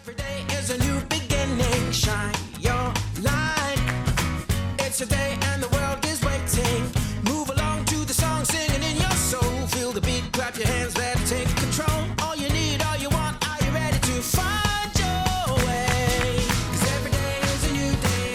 Every day is a new beginning. Shine your light. It's a day and the world is waiting. Move along to the song, singing in your soul. Feel the beat, clap your hands, let's take control. All you need, all you want, are you ready to find your way? 'Cause every day is a new day.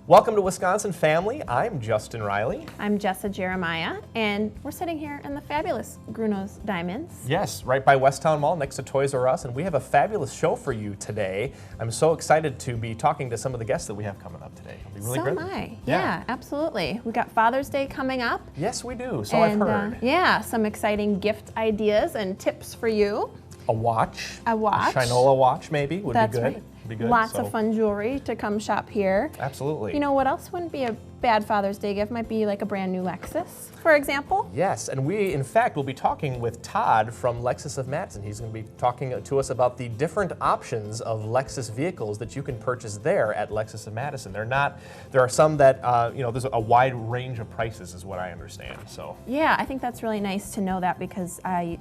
Welcome to Wisconsin Family. I'm Justin Riley. I'm Jessa Jeremiah, and we're sitting here in the fabulous Gruno's Diamonds. Yes, right by Westtown Mall next to Toys R Us, and we have a fabulous show for you today. I'm so excited to be talking to some of the guests that we have coming up today. It'll be really So great. am I. Yeah, absolutely. We got Father's Day coming up. Yes, we do. So and, I've heard. Yeah, some exciting gift ideas and tips for you. A watch. A watch. A Shinola watch, maybe, would That's be good. right. Be good. Lots so. of fun jewelry to come shop here. Absolutely. You know what else wouldn't be a bad Father's Day gift? Might be like a brand new Lexus, for example. Yes, and we, in fact, will be talking with Todd from Lexus of Madison. He's going to be talking to us about the different options of Lexus vehicles that you can purchase there at Lexus of Madison. There are some that, there's a wide range of prices is what I understand, so. Yeah, I think that's really nice to know that because I,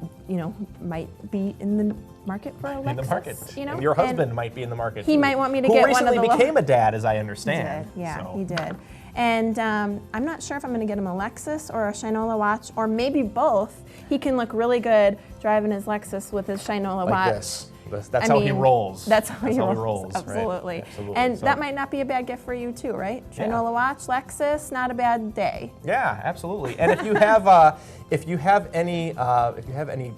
might be in the market for a Lexus. In the market. You know? And your husband might be in the market. He too, might want me to who get one of recently the became a dad, as I understand. He did. Yeah, so. he did. And I'm not sure if I'm going to get him a Lexus or a Shinola watch, or maybe both. He can look really good driving his Lexus with his Shinola watch. This. That's how he rolls. That's how he rolls. Absolutely. Right? Absolutely. And So- that might not be a bad gift for you too, right? Yeah. Shinola watch, Lexus, not a bad day. Yeah, absolutely. And if you have any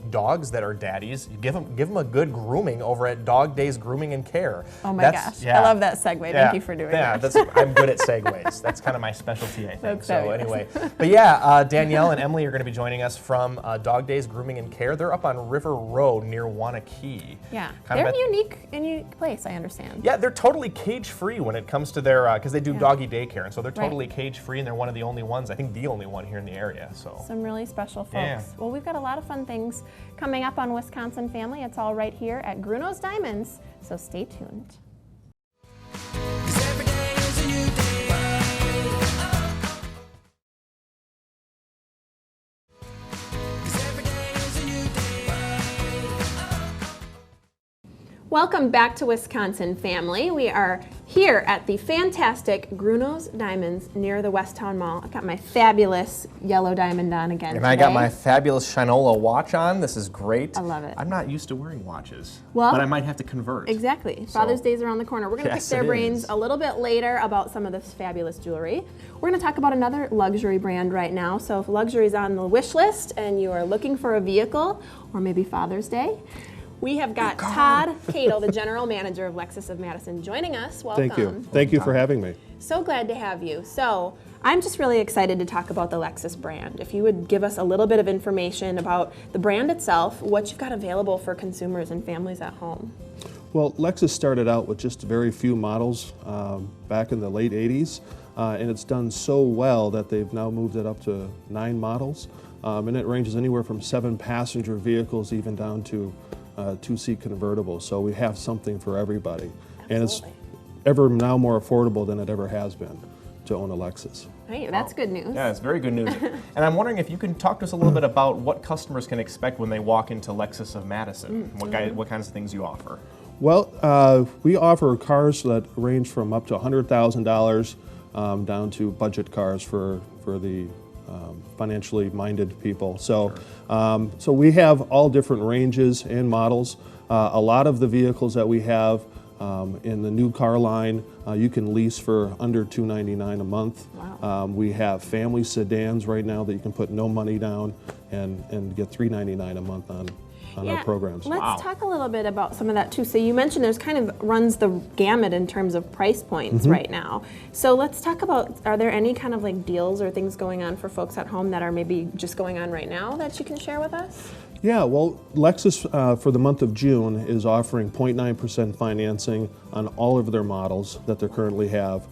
dogs that are daddies, you give them a good grooming over at Dog Days Grooming and Care. Oh my gosh, I love that segue. Thank you for doing that. I'm good at segues. That's kind of my specialty, I think. That's so fabulous. anyway, but yeah, Danielle and Emily are going to be joining us from Dog Days Grooming and Care. They're up on River Road near Wanakee. Yeah, Kind of they're at- a unique place, I understand. Yeah, they're totally cage-free when it comes to their, because they do doggy daycare, and so they're Right. totally cage-free, and they're one of the only ones, I think the only one here in the area. So. Some really special folks. Yeah. Well, we've got a lot of fun things coming up on Wisconsin Family. It's all right here at Gruno's Diamonds, so stay tuned. 'Cause every day is a new day. 'Cause every day is a new day. Welcome back to Wisconsin Family. We are here at the fantastic Gruno's Diamonds near the Westtown Mall. I've got my fabulous yellow diamond on again And today. I got my fabulous Shinola watch on. This is great. I love it. I'm not used to wearing watches, Well, but I might have to convert. Exactly. So- Father's Day is around the corner. We're going to Yes, pick their it brains is. a little bit later about some of this fabulous jewelry. We're going to talk about another luxury brand right now. So if luxury is on the wish list and you are looking for a vehicle, or maybe Father's Day, we have got Todd Cato, the general manager of Lexus of Madison, joining us. Welcome. Thank you. Thank you for having me. So glad to have you. So I'm just really excited to talk about the Lexus brand. If you would give us a little bit of information about the brand itself, what you've got available for consumers and families at home. Well, Lexus started out with just very few models back in the late 80s, and it's done so well that they've now moved it up to 9 models, and it ranges anywhere from 7 passenger vehicles even down to 2-seat convertibles. So we have something for everybody. And it's ever now more affordable than it ever has been to own a Lexus. Hey, that's good news. Yeah, it's very good news. And I'm wondering if you can talk to us a little bit about what customers can expect when they walk into Lexus of Madison. What kinds of things you offer? Well, we offer cars that range from up to $100,000 down to budget cars for the financially minded people. So, so we have all different ranges and models. A lot of the vehicles that we have in the new car line, you can lease for under $299 a month. Wow. We have family sedans right now that you can put no money down and get $399 a month on our programs. Let's talk a little bit about some of that too. So you mentioned there's kind of runs the gamut in terms of price points right now. So let's talk about, are there any kind of like deals or things going on for folks at home that are maybe just going on right now that you can share with us? Yeah, well, Lexus for the month of June is offering 0.9% financing on all of their models that they currently have.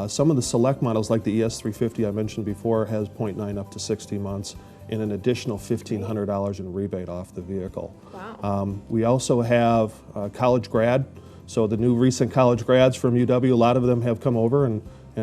Some of the select models like the ES350 I mentioned before has 0.9 up to 60 months and an additional $1,500 in rebate off the vehicle. Wow. We also have college grad. So the new recent college grads from UW, a lot of them have come over and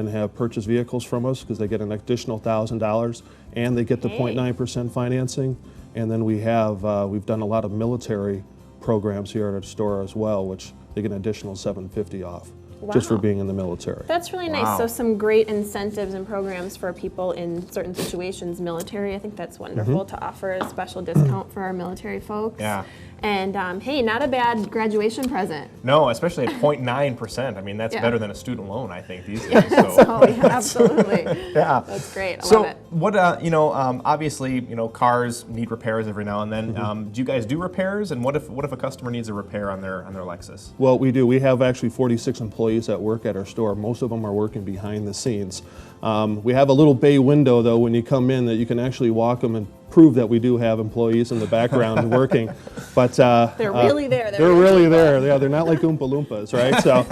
have purchased vehicles from us because they get an additional $1,000 and they get the 0.9% financing. And then we have, we've done a lot of military programs here at our store as well, which they get an additional $750 off just for Wow. being in the military. That's really nice. Wow. So some great incentives and programs for people in certain situations, military. I think that's wonderful to offer a special discount for our military folks. Yeah. And hey, not a bad graduation present. No, especially at 0.9%. I mean, that's Yeah. better than a student loan, I think, these days. So yeah, absolutely. Yeah. That's great. I So love it. what, obviously, cars need repairs every now and then. Do you guys do repairs? And what if a customer needs a repair on their Lexus? Well, we do. We have actually 46 employees that work at our store. Most of them are working behind the scenes. We have a little bay window, though, when you come in that you can actually walk them and prove that we do have employees in the background working. But They're really there. They're really there. Yeah, they're not like Oompa Loompas, right? So,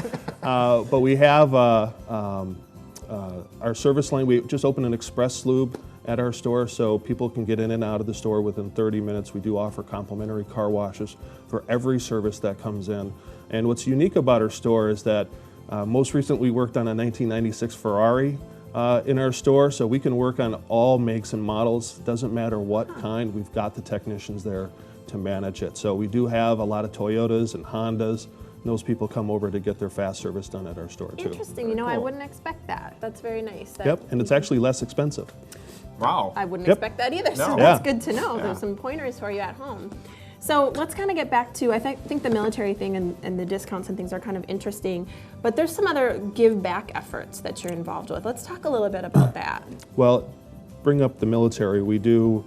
but we have our service lane. We just opened an express lube at our store, so people can get in and out of the store within 30 minutes. We do offer complimentary car washes for every service that comes in. And what's unique about our store is that most recently we worked on a 1996 Ferrari in our store, so we can work on all makes and models. Doesn't matter what kind, we've got the technicians there to manage it. So we do have a lot of Toyotas and Hondas. And those people come over to get their fast service done at our store too. Interesting. You know, I cool. wouldn't expect that. That's very nice. That Yep, and it's actually less expensive. Wow. I wouldn't Yep. expect that either. So No. that's Yeah. good to know. There's some pointers for you at home. So let's kind of get back to, I think the military thing and the discounts and things are kind of interesting, but there's some other give back efforts that you're involved with. Let's talk a little bit about that. Well, bring up the military. We do.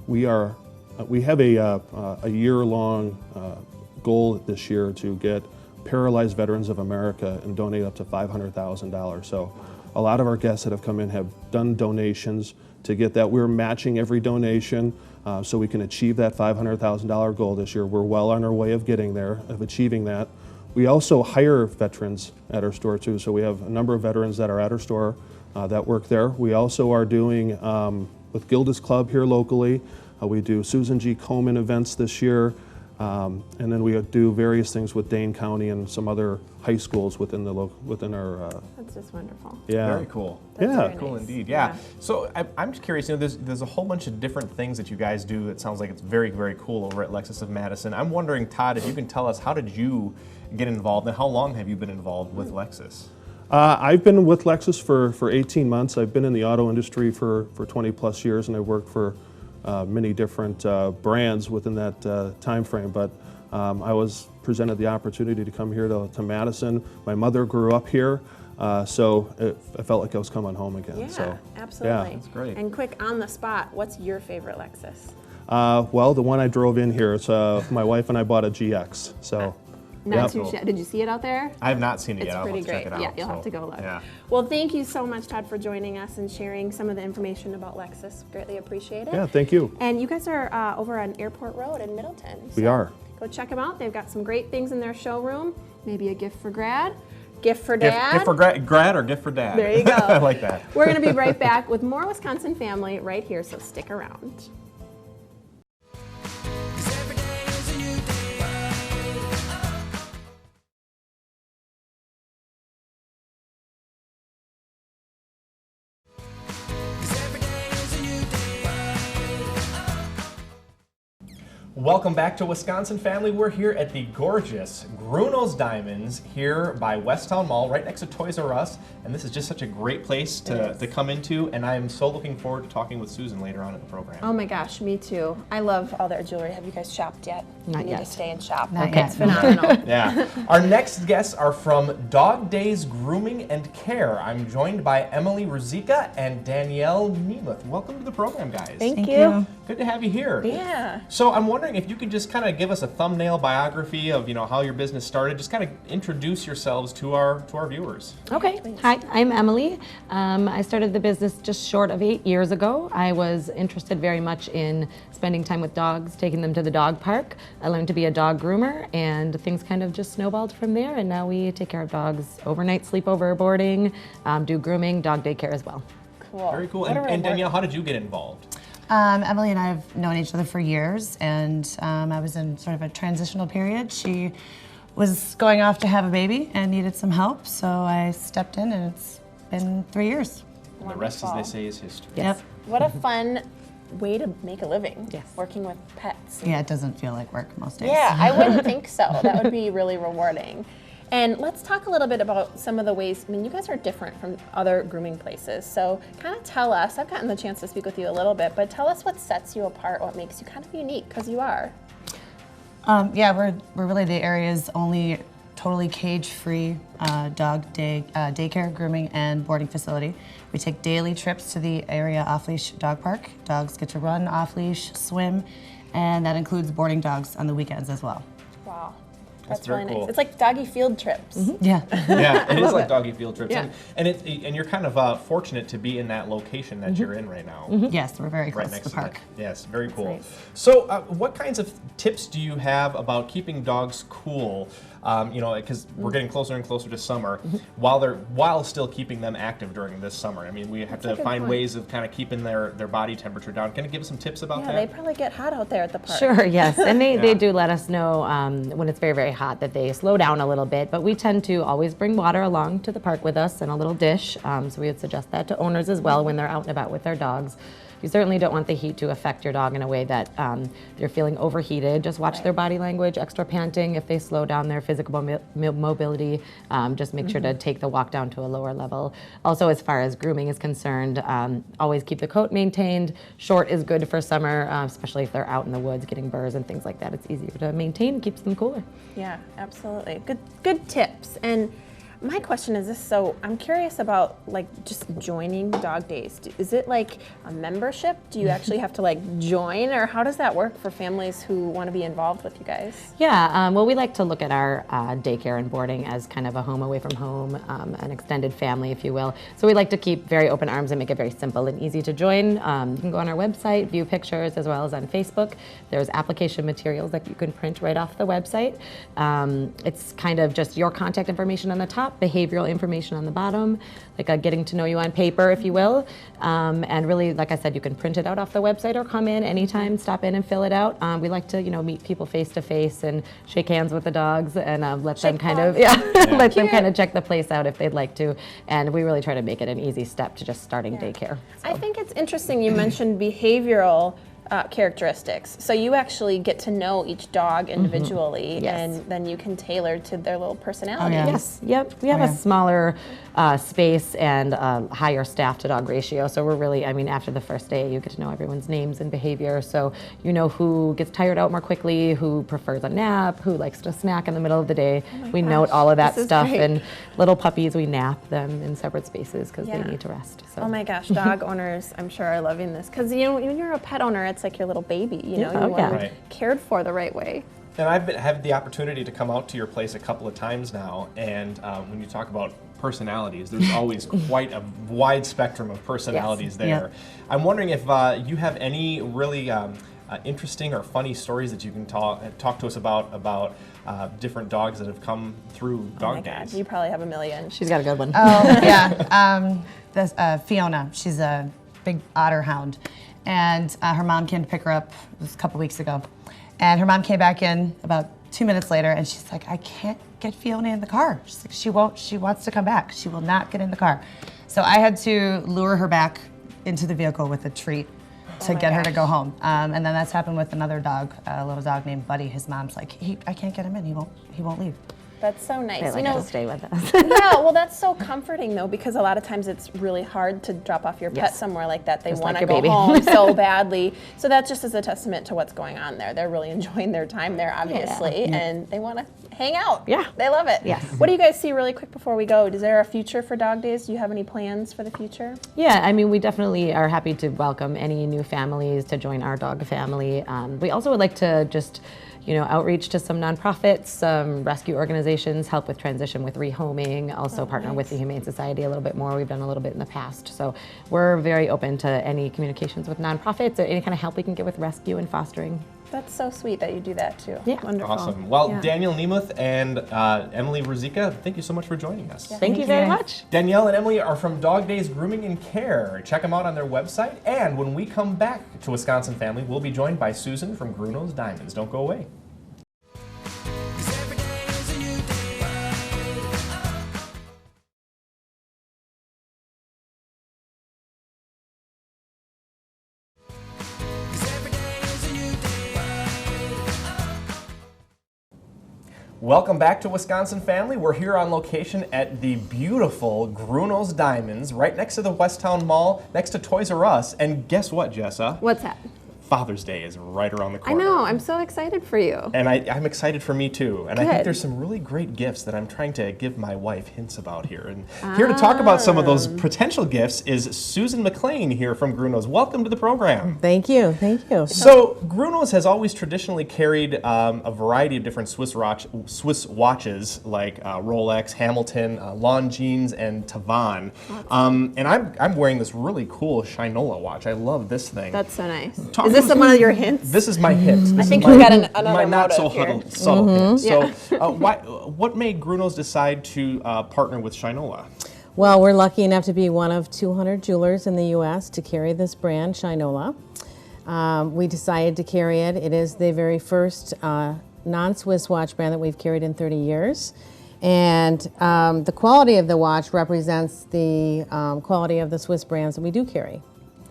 We have a year-long goal this year to get paralyzed veterans of America and donate up to $500,000. So, a lot of our guests that have come in have done donations to get that. We're matching every donation so we can achieve that $500,000 goal this year. We're well on our way of getting there, of achieving that. We also hire veterans at our store too. So we have a number of veterans that are at our store that work there. We also are doing with Gilda's Club here locally. We do Susan G. Komen events this year. And then we do various things with Dane County and some other high schools within our. That's just wonderful. Yeah. Very cool. That's Yeah. very Cool nice. indeed. Yeah. So I'm just curious. There's a whole bunch of different things that you guys do that sounds like it's very, very cool over at Lexus of Madison. I'm wondering, Todd, if you can tell us, how did you get involved, and how long have you been involved with Lexus? I've been with Lexus for 18 months. I've been in the auto industry for 20 plus years, and I've worked for many different brands within that time frame. But I was presented the opportunity to come here to Madison. My mother grew up here, so I felt like I was coming home again. Yeah, So, absolutely. yeah. That's great. And quick on the spot, what's your favorite Lexus? Well, the one I drove in here, it's, my wife and I bought a GX. So, Not Yep. too shabby. Did you see it out there? I have not seen it It's yet. I'll pretty have to check great. it out. Yeah, you'll have so, to go look. Yeah. Well, thank you so much, Todd, for joining us and sharing some of the information about Lexus. Greatly appreciate it. yeah, thank you. And you guys are over on Airport Road in Middleton. We so are. Go check them out. They've got some great things in their showroom. Maybe a gift for grad, gift for dad. Gift for grad or gift for dad? There you go. I like that. We're going to be right back with more Wisconsin Family right here, so stick around. 'Cause every day is a new day. Welcome back to Wisconsin Family. We're here at the gorgeous Gruno's Diamonds here by Westtown Mall, right next to Toys R Us. And this is just such a great place to come into. And I'm so looking forward to talking with Susan later on in the program. Oh my gosh, me too. I love all their jewelry. Have you guys shopped yet? Not you need yet. to stay and shop. Not Okay, yet. it's phenomenal. Yeah. Our next guests are from Dog Days Grooming and Care. I'm joined by Emily Ruzicka and Danielle Nemeth. Welcome to the program, guys. Thank you. Good to have you here. Yeah. So I'm wondering if you could just kind of give us a thumbnail biography of how your business started. Just kind of introduce yourselves to our viewers. Okay. Hi, I'm Emily. I started the business just short of 8 years ago. I was interested very much in spending time with dogs, taking them to the dog park. I learned to be a dog groomer, and things kind of just snowballed from there. And now we take care of dogs overnight, sleepover, boarding, do grooming, dog daycare as well. Cool. Very cool. What a And reward. Danielle, how did you get involved? Emily and I have known each other for years, and I was in sort of a transitional period. She was going off to have a baby and needed some help, so I stepped in, and it's been 3 years. And the rest, as they say, is history. Yep. What a fun way to make a living. Yes. Working with pets. Yeah, it doesn't feel like work most days. Yeah, I wouldn't think so. That would be really rewarding. And let's talk a little bit about some of the ways, I mean, you guys are different from other grooming places. So kind of tell us, I've gotten the chance to speak with you a little bit, but tell us what sets you apart, what makes you kind of unique, because you are. Yeah, we're really the area's only totally cage-free daycare, grooming, and boarding facility. We take daily trips to the area off-leash dog park. Dogs get to run off-leash, swim, and that includes boarding dogs on the weekends as well. Wow. That's really very cool. nice. It's like doggy field trips. Yeah. Yeah, it is like doggy field trips, Yeah. and you're kind of fortunate to be in that location that you're in right now. Yes, we're very close Right next to the park. that. Yes, very cool. nice. So, what kinds of tips do you have about keeping dogs cool? Because we're getting closer and closer to summer, while still keeping them active during this summer. I mean, we have to a good find point. ways of kind of keeping their body temperature down. Can you give us some tips about Yeah, that? they probably get hot out there at the park. Sure, yes. And they Yeah. do let us know when it's very, very hot that they slow down a little bit. But we tend to always bring water along to the park with us in a little dish. So we would suggest that to owners as well when they're out and about with their dogs. You certainly don't want the heat to affect your dog in a way that they're feeling overheated. Just watch their body language, extra panting. If they slow down their physical mobility, just make sure to take the walk down to a lower level. Also, as far as grooming is concerned, always keep the coat maintained. Short is good for summer, especially if they're out in the woods getting burrs and things like that. It's easier to maintain, keeps them cooler. Yeah, absolutely. Good tips. And my question is this, so I'm curious about like just joining dog days. Is it like a membership? Do you actually have to like join, or how does that work for families who want to be involved with you guys? Yeah, well, we like to look at our daycare and boarding as kind of a home away from home, an extended family, if you will. So we like to keep very open arms and make it very simple and easy to join. You can go on our website, view pictures, as well as on Facebook. There's application materials that you can print right off the website. It's kind of just your contact information on the top, behavioral information on the bottom, like a getting to know you on paper, if you will. And really, like I said, you can print it out off the website or come in anytime, stop in and fill it out. We like to, meet people face to face and shake hands with the dogs and let them kind of, let them kind of check the place out if they'd like to. And we really try to make it an easy step to just starting daycare. I think it's interesting you mentioned behavioral characteristics. So you actually get to know each dog individually, Yes. and then you can tailor to their little personality. yeah. Yes, yep. We have a smaller space and higher staff to dog ratio. So we're really, after the first day, you get to know everyone's names and behavior. So you know who gets tired out more quickly, who prefers a nap, who likes to snack in the middle of the day. We note all of that this is stuff. great. And little puppies, we nap them in separate spaces because Yeah. they need to rest. So. Oh my gosh, dog owners, I'm sure are loving this, because when you're a pet owner, it's like your little baby. You Yeah. want them Right. cared for the right way. And I've had the opportunity to come out to your place a couple of times now, and when you talk about personalities, there's always quite a wide spectrum of personalities there. Yeah. I'm wondering if you have any really interesting or funny stories that you can talk to us about different dogs that have come through Oh dog my God, days. you probably have a million. She's got a good one. Oh, yeah. This, Fiona, she's a big otter hound. And her mom came to pick her up, it was a couple weeks ago. And her mom came back in about 2 minutes later, and she's like, I can't get Fiona in the car. She's like, she wants to come back. She will not get in the car. So I had to lure her back into the vehicle with a treat to my get her to gosh. go home. And then that's happened with another dog, a little dog named Buddy. His mom's like, I can't get him in, he won't leave. That's so nice. They like to stay with us. Yeah, well, that's so comforting though, because a lot of times it's really hard to drop off your pet Yes. somewhere like that. They Just want like to your go baby. home so badly. So that just is a testament to what's going on there. They're really enjoying their time there, obviously, and they want to hang out. Yeah. They love it. Yes. What do you guys see really quick before we go? Is there a future for dog days? Do you have any plans for the future? Yeah, we definitely are happy to welcome any new families to join our dog family. We also would like to just, outreach to some nonprofits, some rescue organizations, help with transition with rehoming, also partner with the Humane Society a little bit more. We've done a little bit in the past. So we're very open to any communications with nonprofits or any kind of help we can get with rescue and fostering. That's so sweet that you do that too. Yeah. Wonderful. Awesome. Well, Yeah. Daniel Nemeth and Emily Ruzicka, thank you so much for joining us. Thank you very much. Danielle and Emily are from Dog Days Grooming and Care. Check them out on their website. And when we come back to Wisconsin Family, we'll be joined by Susan from Bruno's Diamonds. Don't go away. 'Cause every day is a new day. Welcome back to Wisconsin Family. We're here on location at the beautiful Gruno's Diamonds, right next to the Westtown Mall, next to Toys R Us. And guess what, Jessa? What's that? Father's Day is right around the I corner. know, I'm so excited for you. And I'm excited for me too. And I think Good. there's some really great gifts that I'm trying to give my wife hints about here. And here to talk about some of those potential gifts is Susan McLean here from Gruno's. Welcome to the program. Thank you, thank you. So Gruno's has always traditionally carried a variety of different Swiss watches like Rolex, Hamilton, Longines, and Tavan. And I'm wearing this really cool Shinola watch. I love this thing. That's so nice. Talk Is this one of your hints? This is my hint. I think you got another my not so motive here. subtle hint. So, what made Gruno's decide to partner with Shinola? Well, we're lucky enough to be one of 200 jewelers in the U.S. to carry this brand, Shinola. We decided to carry it. It is the very first non-Swiss watch brand that we've carried in 30 years. And the quality of the watch represents the quality of the Swiss brands that we do carry.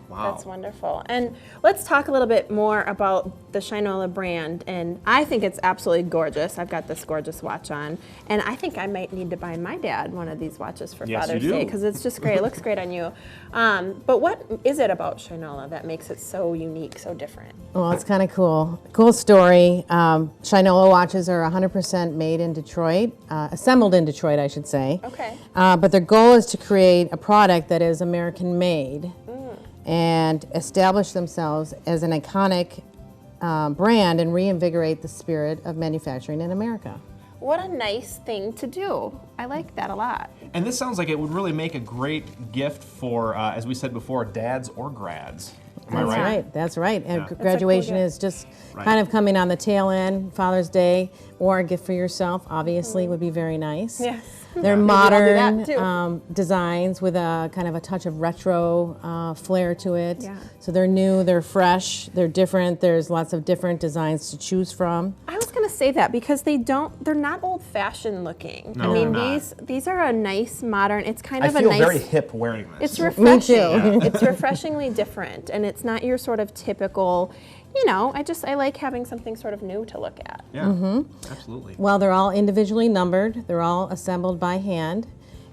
Wow. That's wonderful. And let's talk a little bit more about the Shinola brand. And I think it's absolutely gorgeous. I've got this gorgeous watch on. And I think I might need to buy my dad one of these watches for Yes, Father's you do. Day because it's just great. It looks great on you. But what is it about Shinola that makes it so unique, so different? Well, it's kind of cool. Cool story. Shinola watches are 100% made in Detroit, assembled in Detroit, I should say. Okay. But their goal is to create a product that is American made and establish themselves as an iconic brand and reinvigorate the spirit of manufacturing in America. What a nice thing to do. I like that a lot. And this sounds like it would really make a great gift for, as we said before, dads or grads. Am I That's right? right. That's right. And Yeah. graduation gift. is just Right. kind of coming on the tail end. Father's Day or a gift for yourself, obviously, would be very nice. Yes. They're Maybe I'll do modern that, too. designs with a kind of a touch of retro flair to it. Yeah. So they're new, they're fresh, they're different. There's lots of different designs to choose from. I was gonna say that because they're not old-fashioned looking. No, I mean, they're not. these are a nice modern. It's kind I of a feel nice. very hip wearing this. It's refreshing. too. It's refreshingly different, and it's not your sort of typical. You know, I like having something sort of new to look at. Yeah, absolutely. Well, they're all individually numbered. They're all assembled by hand.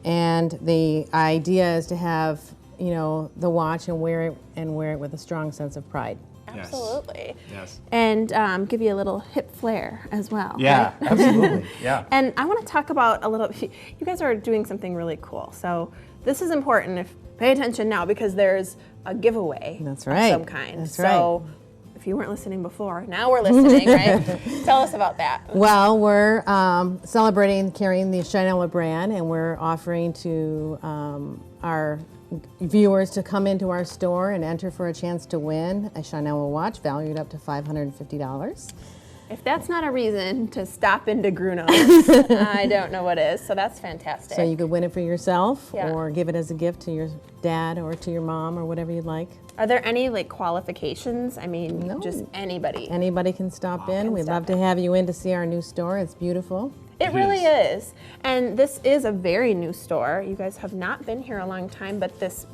And the idea is to have, the watch and wear it with a strong sense of pride. Yes. Absolutely. Yes. And give you a little hip flair as well. Yeah, right? absolutely. Yeah. And I want to talk about a little. You guys are doing something really cool. So this is important. Pay attention now because there's a giveaway. That's right. Of some kind. That's so if you weren't listening before, now we're listening, right? Tell us about that. Well, we're celebrating carrying the Shinola brand, and we're offering to our viewers to come into our store and enter for a chance to win a Shinola watch valued up to $550. If that's not a reason to stop into Gruno's, I don't know what is. So that's fantastic. So you could win it for yourself Yeah. or give it as a gift to your dad or to your mom or whatever you'd like. Are there any qualifications? I mean, No. just anybody. Anybody can stop in. Can We'd stop love to have you in to see our new store. It's beautiful. It really is. And this is a very new store. You guys have not been here a long time, but this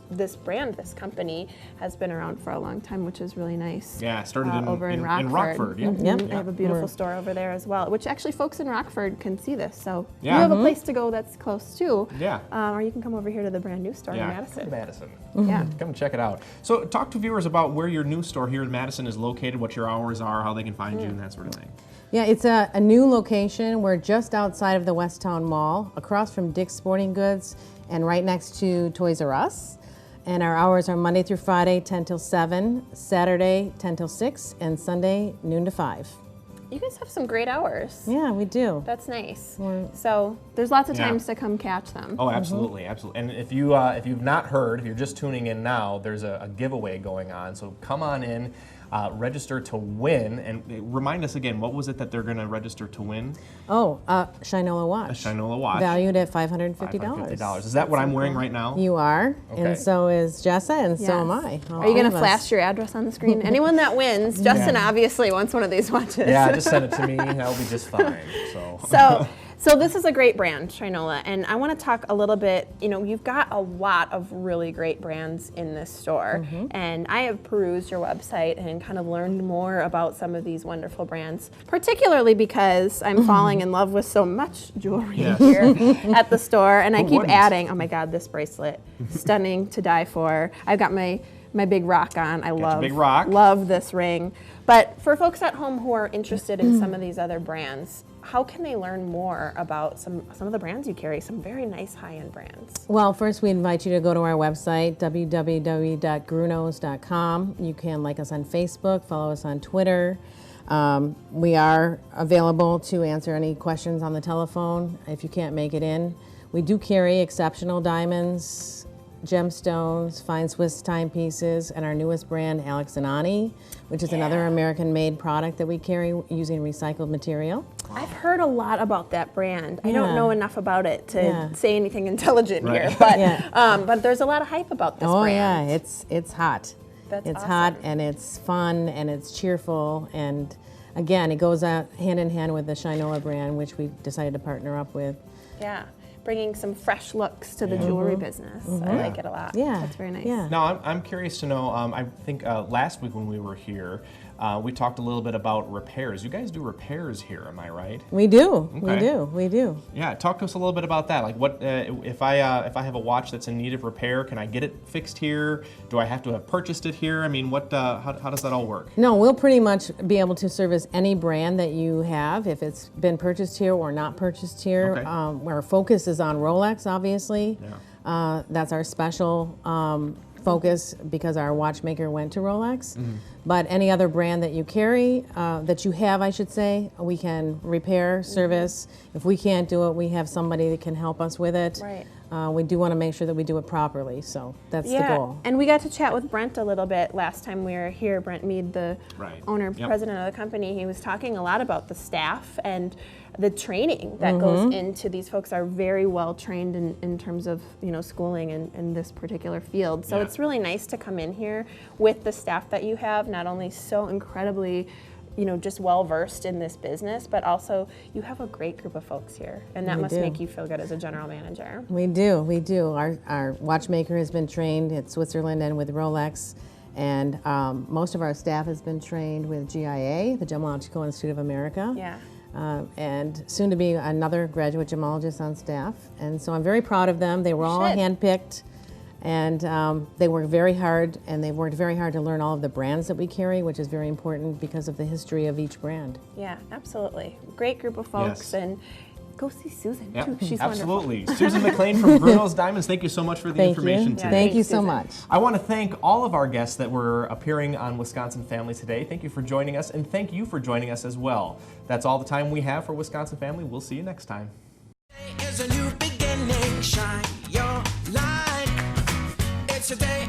brand, this company, has been around for a long time, which is really nice. Yeah, it started over in Rockford. Rockford. Yeah. Yep. They have a beautiful store over there as well, which actually folks in Rockford can see this. So Yeah. you have a place to go that's close too. Yeah. Or you can come over here to the brand new store in Yeah. Madison. Madison. Yeah. Come check it out. So talk to viewers about where your new store here in Madison is located, what your hours are, how they can find you, and that sort of thing. Yeah, it's a new location. We're just outside of the Westtown Mall, across from Dick's Sporting Goods, and right next to Toys R Us. And our hours are Monday through Friday, 10 till 7, Saturday, 10 till 6, and Sunday, noon to 5. You guys have some great hours. Yeah, we do. That's nice. We're- So there's lots of Yeah. times to come catch them. Oh, absolutely, absolutely. And if you've not heard, if you're just tuning in now, there's a giveaway going on. So come on in, register to win, and remind us again, what was it that they're going to register to win? Oh, Shinola watch. A Shinola watch. Valued at $550. $550. Is that what I'm wearing right now? You are, Okay. and so is Jessa, and so am Yes. I. Are you going All to of flash us. your address on the screen? Anyone that wins, Justin obviously wants one of these watches. Yeah, just send it to me. That'll be just fine. So. So So this is a great brand, Shinola, and I want to talk a little bit, you've got a lot of really great brands in this store, and I have perused your website and kind of learned more about some of these wonderful brands, particularly because I'm falling in love with so much jewelry here at the store, and I keep adding, oh my God, this bracelet, stunning to die for. I've got my big rock on. I love this ring. But for folks at home who are interested in some of these other brands, how can they learn more about some of the brands you carry, some very nice high-end brands? Well, first we invite you to go to our website, www.grunos.com. You can like us on Facebook, follow us on Twitter. We are available to answer any questions on the telephone if you can't make it in. We do carry exceptional diamonds, gemstones, fine Swiss timepieces, and our newest brand, Alex & Ani, which is another American-made product that we carry using recycled material. I've heard a lot about that brand. I don't know enough about it to say anything intelligent here, but there's a lot of hype about this brand. Oh yeah, it's hot. That's it's awesome. hot and it's fun and it's cheerful, and again, it goes out hand in hand with the Shinola brand, which we decided to partner up with. Yeah. Bringing some fresh looks to the jewelry business. I like it a lot. Yeah. That's very nice. Yeah. Now, I'm curious to know, I think last week when we were here, we talked a little bit about repairs. You guys do repairs here, am I right? We do. Okay. We do. Yeah, talk to us a little bit about that. Like, what if I have a watch that's in need of repair? Can I get it fixed here? Do I have to have purchased it here? I mean, what? How does that all work? No, we'll pretty much be able to service any brand that you have, if it's been purchased here or not purchased here. Okay. Our focus is on Rolex, obviously. Yeah. That's our special focus because our watchmaker went to Rolex. But any other brand that you carry, that you have, I should say, we can repair, service. If we can't do it, we have somebody that can help us with it. Right. We do want to make sure that we do it properly, so that's the goal. And we got to chat with Brent a little bit last time we were here. Brent Mead, the owner, president of the company, he was talking a lot about the staff and the training that goes into these folks are very well trained in terms of schooling in this particular field. So it's really nice to come in here with the staff that you have, not only so incredibly just well versed in this business, but also you have a great group of folks here, and that must make you feel good as a general manager. We do. Our watchmaker has been trained at Switzerland and with Rolex, and most of our staff has been trained with GIA, the Gemological Institute of America. Yeah. And soon to be another graduate gemologist on staff, and so I'm very proud of them. They were all handpicked. And they work very hard, and they've worked very hard to learn all of the brands that we carry, which is very important because of the history of each brand. Yeah, absolutely. Great group of folks, and go see Susan too. She's absolutely. wonderful. Susan McLean from Bruno's Diamonds, thank you so much for the information today. Thank you so much. I want to thank all of our guests that were appearing on Wisconsin Family today. Thank you for joining us, and thank you for joining us as well. That's all the time we have for Wisconsin Family. We'll see you next time. Is a new beginning. Shine your light. It's a day.